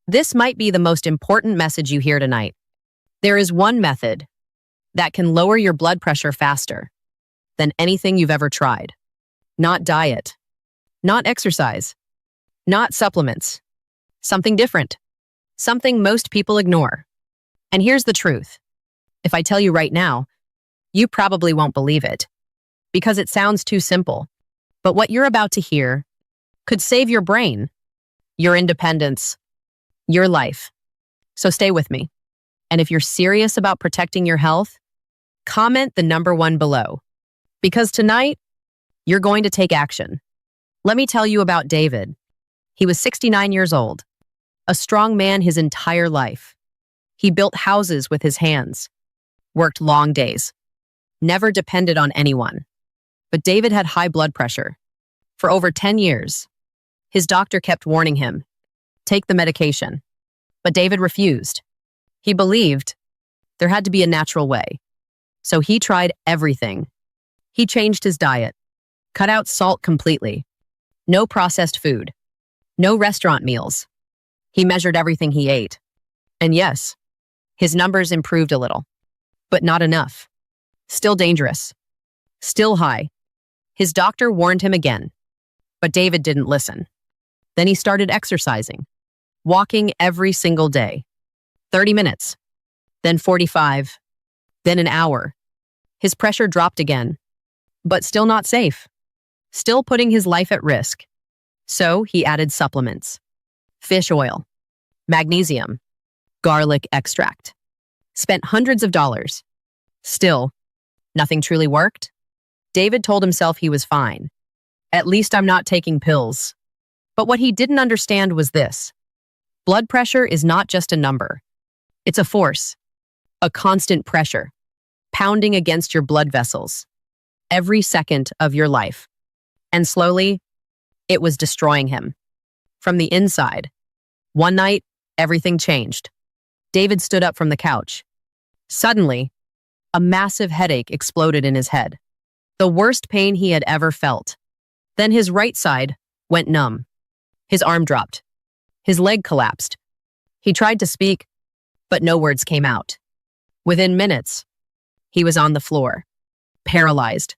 This might be the most important message you hear tonight. There is one method that can lower your blood pressure faster than anything you've ever tried. Not diet, not exercise, not supplements. Something different. Something most people ignore. And here's the truth. If I tell you right now, you probably won't believe it because it sounds too simple. But what you're about to hear could save your brain, your independence, your life. So stay with me. And if you're serious about protecting your health, comment the number 1 below. Because tonight, you're going to take action. Let me tell you about David. He was 69 years old, a strong man his entire life. He built houses with his hands, worked long days, never depended on anyone. But David had high blood pressure. For over 10 years, his doctor kept warning him, take the medication. But David refused. He believed there had to be a natural way. So he tried everything. He changed his diet, cut out salt completely, no processed food, no restaurant meals. He measured everything he ate. And yes, his numbers improved a little, but not enough. Still dangerous, still high. His doctor warned him again, but David didn't listen. Then he started exercising, walking every single day, 30 minutes, then 45, then an hour. His pressure dropped again, but still not safe, still putting his life at risk. So he added supplements, fish oil, magnesium, garlic extract, spent hundreds of dollars. Still, nothing truly worked. David told himself he was fine. At least I'm not taking pills. But what he didn't understand was this. Blood pressure is not just a number. It's a force, a constant pressure, pounding against your blood vessels every second of your life. And slowly, it was destroying him. From the inside. One night, everything changed. David stood up from the couch. Suddenly, a massive headache exploded in his head. The worst pain he had ever felt. Then his right side went numb. His arm dropped. His leg collapsed. He tried to speak, but no words came out. Within minutes, he was on the floor, paralyzed,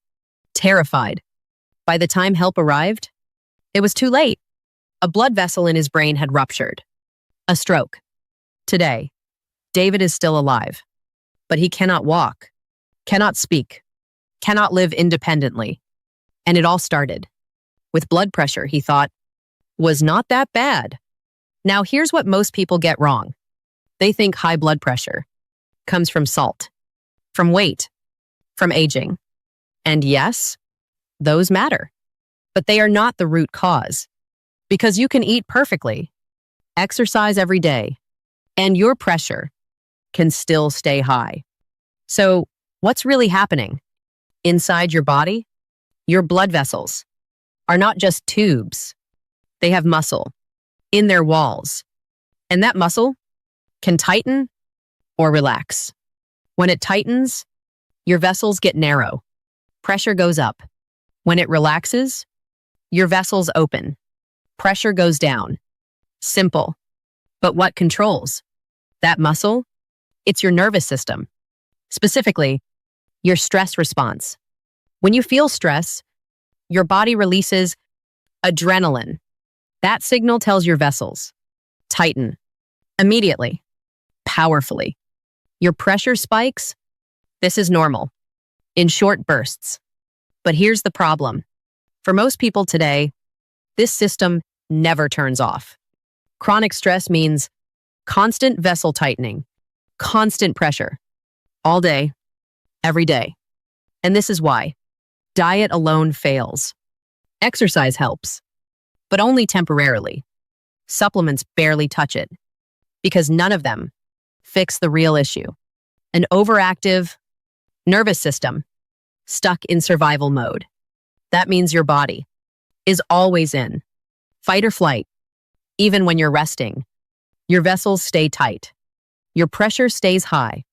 terrified. By the time help arrived, it was too late. A blood vessel in his brain had ruptured. A stroke. Today, David is still alive, but he cannot walk, cannot speak, cannot live independently. And it all started with blood pressure he thought was not that bad. Now here's what most people get wrong. They think high blood pressure comes from salt, from weight, from aging. And yes, those matter. But they are not the root cause. Because you can eat perfectly, exercise every day, and your pressure can still stay high. So what's really happening? Inside your body, your blood vessels are not just tubes. They have muscle in their walls. And that muscle can tighten or relax. When it tightens, your vessels get narrow. Pressure goes up. When it relaxes, your vessels open. Pressure goes down. Simple. But what controls that muscle? It's your nervous system. Specifically, your stress response. When you feel stress, your body releases adrenaline. That signal tells your vessels, tighten, immediately, powerfully. Your pressure spikes. This is normal, in short bursts. But here's the problem. For most people today, this system never turns off. Chronic stress means constant vessel tightening, constant pressure, all day, every day. And this is why diet alone fails. Exercise helps, but only temporarily. Supplements barely touch it, because none of them fix the real issue. An overactive nervous system stuck in survival mode. That means your body is always in fight or flight. Even when you're resting, your vessels stay tight. Your pressure stays high.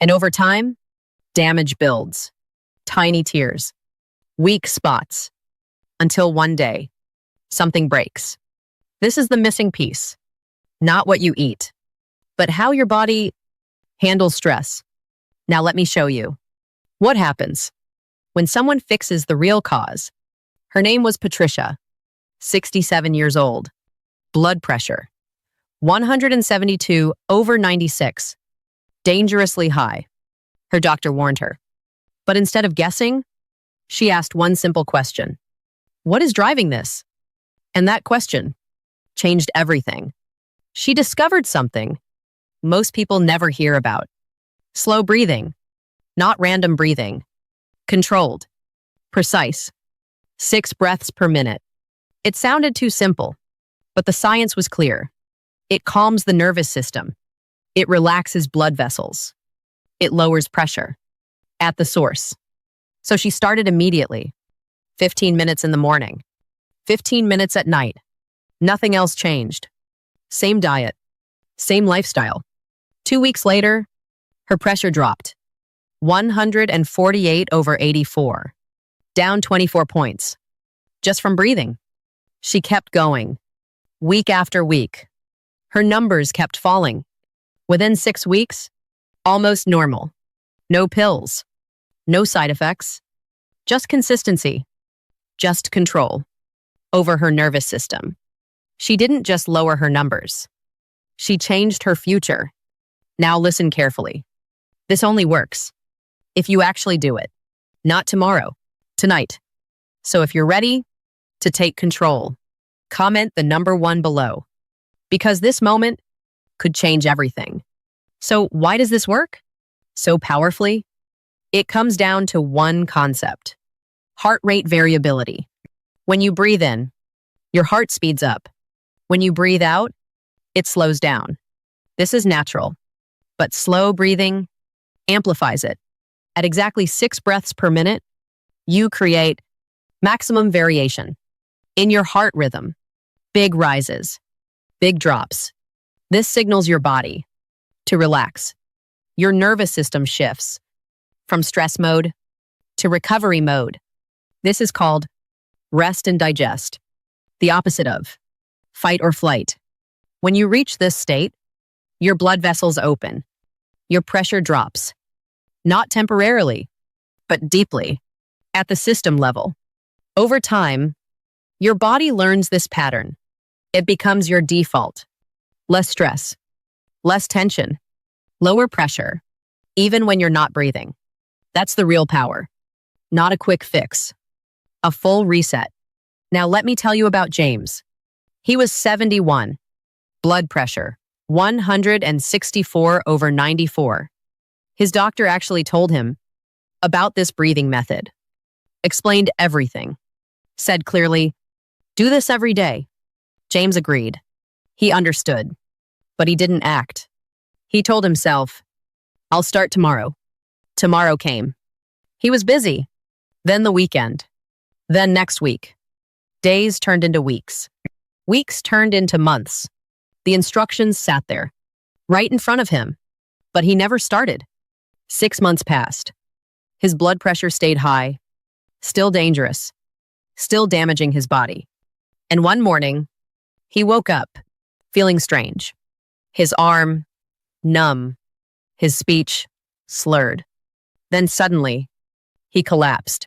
And over time, damage builds. Tiny tears, weak spots, until one day, something breaks. This is the missing piece. not what you eat, but how your body handles stress. Now let me show you. What happens when someone fixes the real cause? Her name was Patricia, 67 years old. Blood pressure, 172/96. Dangerously high. Her doctor warned her. But instead of guessing, she asked one simple question. What is driving this? And that question changed everything. She discovered something most people never hear about. Slow breathing, not random breathing. Controlled, precise, 6 breaths per minute. It sounded too simple, but the science was clear. It calms the nervous system. It relaxes blood vessels. It lowers pressure at the source. So she started immediately. 15 minutes in the morning, 15 minutes at night. Nothing else changed. Same diet, same lifestyle. 2 weeks later, her pressure dropped. 148/84, down 24 points. Just from breathing. She kept going, week after week. Her numbers kept falling. Within 6 weeks, almost normal. No pills, no side effects, just consistency, just control over her nervous system. She didn't just lower her numbers. She changed her future. Now listen carefully. This only works if you actually do it. Not tomorrow, tonight. So if you're ready to take control, comment the number 1 below. Because this moment could change everything. So why does this work so powerfully? It comes down to one concept. Heart rate variability. When you breathe in, your heart speeds up. When you breathe out, it slows down. This is natural, but slow breathing amplifies it. At exactly 6 breaths per minute, you create maximum variation in your heart rhythm. Big rises, big drops. This signals your body to relax. Your nervous system shifts from stress mode to recovery mode. This is called rest and digest, the opposite of fight or flight. When you reach this state, your blood vessels open, your pressure drops, not temporarily, but deeply, at the system level. Over time, your body learns this pattern. It becomes your default. Less stress, less tension, lower pressure, even when you're not breathing. That's the real power, not a quick fix, a full reset. Now let me tell you about James. He was 71, blood pressure, 164/94. His doctor actually told him about this breathing method, explained everything, said clearly, do this every day. James agreed. He understood, but he didn't act. He told himself, I'll start tomorrow. Tomorrow came. He was busy. Then the weekend. Then next week. Days turned into weeks. Weeks turned into months. The instructions sat there, right in front of him, but he never started. 6 months passed. His blood pressure stayed high, still dangerous, still damaging his body. And one morning, he woke up, feeling strange. His arm, numb, his speech, slurred. Then suddenly, he collapsed.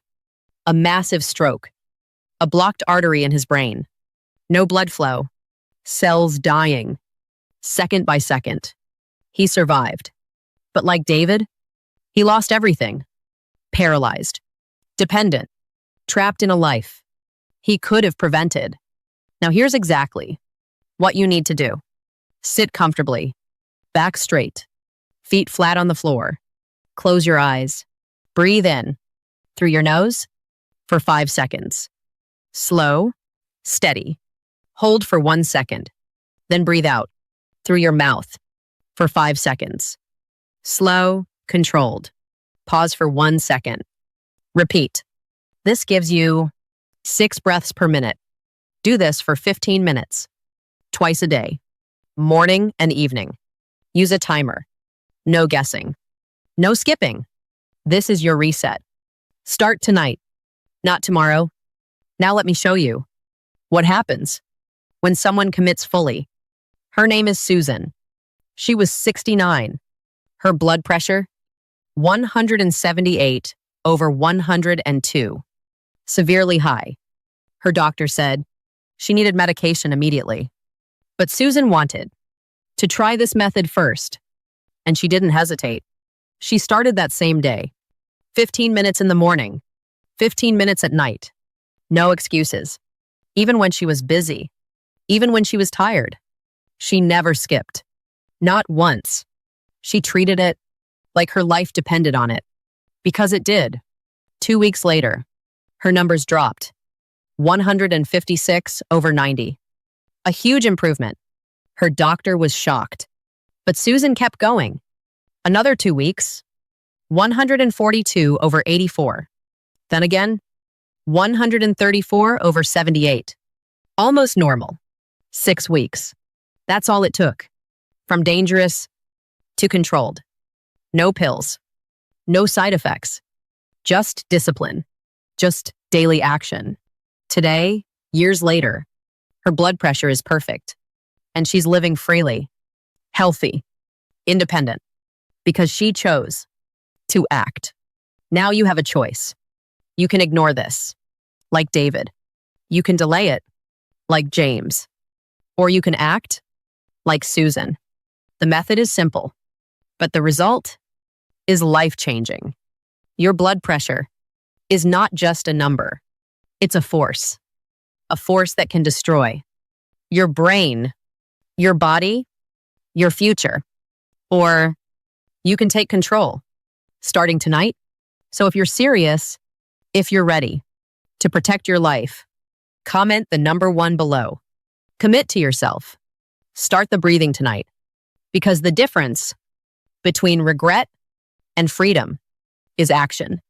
A massive stroke, a blocked artery in his brain. No blood flow, cells dying, second by second. He survived. But like David, he lost everything. Paralyzed, dependent, trapped in a life he could have prevented. Now here's exactly what you need to do. Sit comfortably, back straight, feet flat on the floor. Close your eyes. Breathe in through your nose for 5 seconds. Slow, steady. Hold for 1 second. Then breathe out through your mouth for 5 seconds. Slow, controlled. Pause for 1 second. Repeat. This gives you 6 breaths per minute. Do this for 15 minutes, twice a day, morning and evening. Use a timer. No guessing. No skipping. This is your reset. Start tonight, not tomorrow. Now let me show you what happens when someone commits fully. Her name is Susan. She was 69. Her blood pressure, 178 over 102. Severely high. Her doctor said she needed medication immediately. But Susan wanted to try this method first, and she didn't hesitate. She started that same day. 15 minutes in the morning, 15 minutes at night. No excuses. Even when she was busy, even when she was tired, she never skipped. Not once. She treated it like her life depended on it. Because it did. 2 weeks later, her numbers dropped. 156 over 90. A huge improvement. Her doctor was shocked. But Susan kept going. Another 2 weeks. 142 over 84. Then again, 134 over 78. Almost normal. 6 weeks. That's all it took. From dangerous to controlled. No pills. No side effects. Just discipline. Just daily action. Today, years later, her blood pressure is perfect. And she's living freely, healthy, independent. Because she chose to act. Now you have a choice. You can ignore this, like David. You can delay it, like James. Or you can act, like Susan. The method is simple, but the result is life-changing. Your blood pressure is not just a number. It's a force that can destroy your brain, your body, your future. Or you can take control, starting tonight. So if you're serious, if you're ready to protect your life, comment the number 1 below. Commit to yourself. Start the breathing tonight. Because the difference between regret and freedom is action.